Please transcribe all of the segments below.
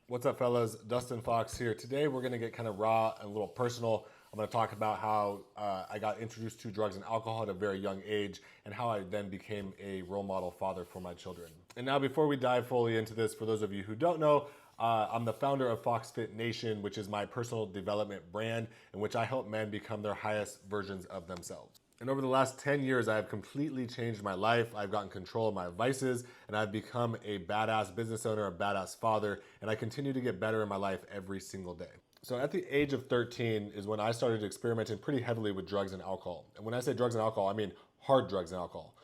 What's up, fellas? Dustin Fox here. Today we're going to get kind of raw and a little personal. I'm going to talk about how I got introduced to drugs and alcohol at a very young age and how I then became a role model father for my children. And now, before we dive fully into this, for those of you who don't know, I'm the founder of Fox Fit Nation, which is my personal development brand in which I help men become their highest versions of themselves. And over the last 10 years, I have completely changed my life. I've gotten control of my vices, and I've become a badass business owner, a badass father, and I continue to get better in my life every single day. So at the age of 13 is when I started experimenting pretty heavily with drugs and alcohol. And when I say drugs and alcohol, I mean hard drugs and alcohol.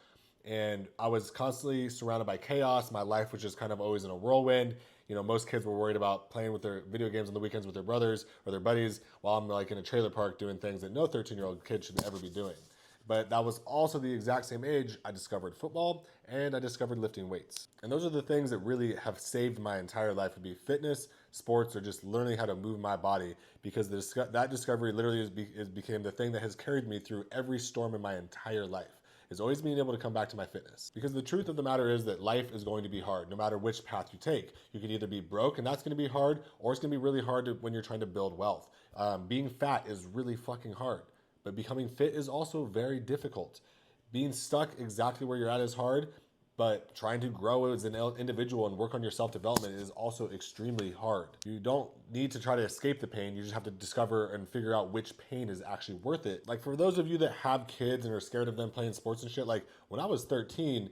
And I was constantly surrounded by chaos. My life was just kind of always in a whirlwind. You know, most kids were worried about playing with their video games on the weekends with their brothers or their buddies, while I'm like in a trailer park doing things that no 13-year-old kid should ever be doing. But that was also the exact same age I discovered football and I discovered lifting weights. And those are the things that really have saved my entire life, would be fitness, sports, or just learning how to move my body, because that discovery literally became the thing that has carried me through every storm in my entire life. Is always being able to come back to my fitness. Because the truth of the matter is that life is going to be hard no matter which path you take. You can either be broke and that's going to be hard, or it's going to be really hard when you're trying to build wealth. Being fat is really fucking hard. But becoming fit is also very difficult. Being stuck exactly where you're at is hard, but trying to grow as an individual and work on your self-development is also extremely hard. You don't need to try to escape the pain. You just have to discover and figure out which pain is actually worth it. Like, for those of you that have kids and are scared of them playing sports and shit, like when I was 13,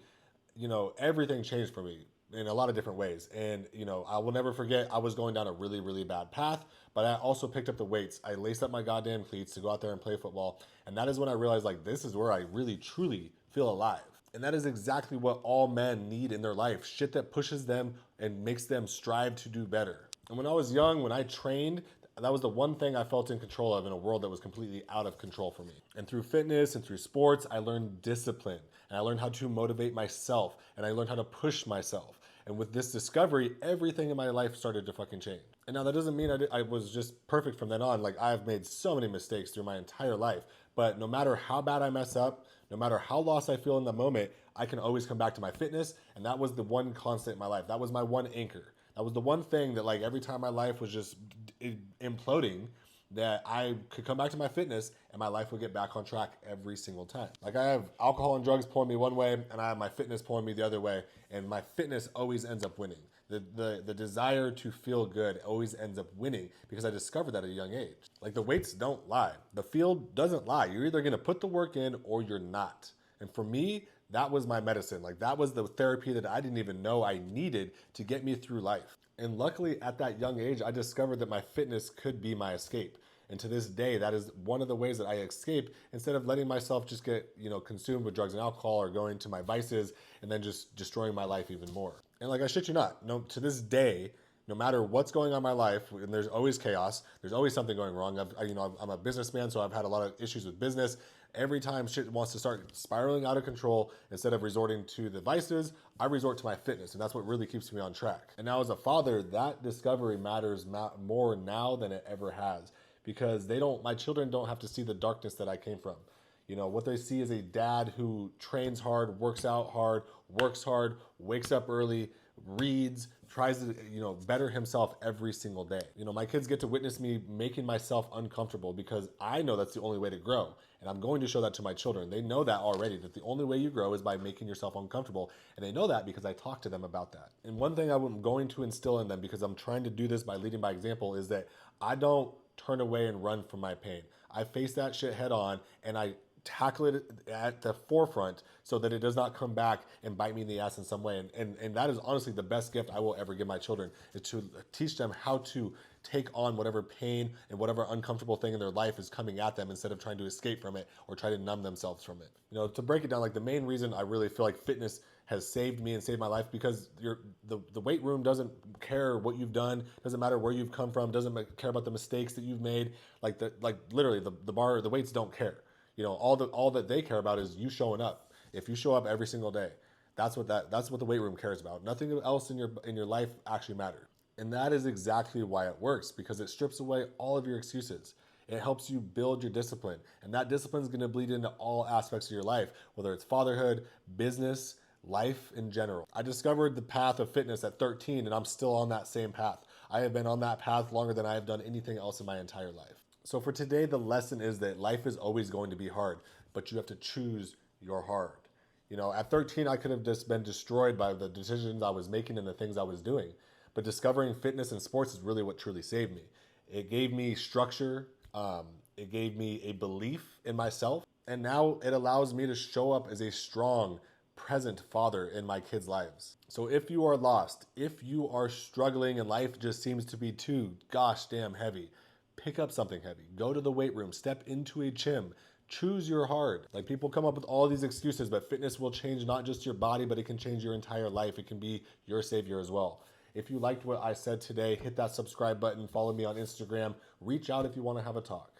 everything changed for me in a lot of different ways. And, I will never forget, I was going down a really, really bad path, but I also picked up the weights. I laced up my goddamn cleats to go out there and play football. And that is when I realized, like, this is where I really, truly feel alive. And that is exactly what all men need in their life. Shit that pushes them and makes them strive to do better. And when I was young, when I trained, that was the one thing I felt in control of in a world that was completely out of control for me. And through fitness and through sports, I learned discipline. And I learned how to motivate myself. And I learned how to push myself. And with this discovery, everything in my life started to fucking change. And now that doesn't mean I was just perfect from then on. Like, I've made so many mistakes through my entire life. But no matter how bad I mess up, no matter how lost I feel in the moment, I can always come back to my fitness. And that was the one constant in my life. That was my one anchor. That was the one thing that, like, every time my life was just imploding, that I could come back to my fitness and my life would get back on track every single time. Like, I have alcohol and drugs pulling me one way and I have my fitness pulling me the other way, and my fitness always ends up winning. The desire to feel good always ends up winning because I discovered that at a young age. Like, the weights don't lie. The field doesn't lie. You're either gonna put the work in or you're not. And for me, that was my medicine. Like, that was the therapy that I didn't even know I needed to get me through life. And luckily, at that young age, I discovered that my fitness could be my escape. And to this day, that is one of the ways that I escape, instead of letting myself just get, consumed with drugs and alcohol or going to my vices and then just destroying my life even more. And like, I shit you not, no, to this day, no matter what's going on in my life, and there's always chaos, there's always something going wrong. I'm a businessman, so I've had a lot of issues with business. Every time shit wants to start spiraling out of control, instead of resorting to the vices, I resort to my fitness, and that's what really keeps me on track. And now, as a father, that discovery matters more now than it ever has, because my children don't have to see the darkness that I came from. What they see is a dad who trains hard, works out hard, works hard, wakes up early, reads, tries to, better himself every single day. My kids get to witness me making myself uncomfortable, because I know that's the only way to grow. And I'm going to show that to my children. They know that already, that the only way you grow is by making yourself uncomfortable. And they know that because I talk to them about that. And one thing I'm going to instill in them, because I'm trying to do this by leading by example, is that I don't turn away and run from my pain. I face that shit head on and I tackle it at the forefront so that it does not come back and bite me in the ass in some way. And that is honestly the best gift I will ever give my children, is to teach them how to take on whatever pain and whatever uncomfortable thing in their life is coming at them, instead of trying to escape from it or try to numb themselves from it. To break it down, like, the main reason I really feel like fitness has saved me and saved my life, because the weight room doesn't care what you've done, doesn't matter where you've come from, doesn't care about the mistakes that you've made. Like, literally the weights don't care. All that they care about is you showing up. If you show up every single day, that's what the weight room cares about. Nothing else in your life actually matters. And that is exactly why it works, because it strips away all of your excuses. It helps you build your discipline, and that discipline is going to bleed into all aspects of your life, whether it's fatherhood, business, life in general. I discovered the path of fitness at 13, and I'm still on that same path. I have been on that path longer than I have done anything else in my entire life. So for today, the lesson is that life is always going to be hard, but you have to choose your hard. You know, at 13, I could have just been destroyed by the decisions I was making and the things I was doing. But discovering fitness and sports is really what truly saved me. It gave me structure. It gave me a belief in myself. And now it allows me to show up as a strong, present father in my kids' lives. So if you are lost, if you are struggling and life just seems to be too gosh damn heavy, pick up something heavy. Go to the weight room. Step into a gym. Choose your hard. Like, people come up with all these excuses, but fitness will change not just your body, but it can change your entire life. It can be your savior as well. If you liked what I said today, hit that subscribe button, follow me on Instagram, reach out if you want to have a talk.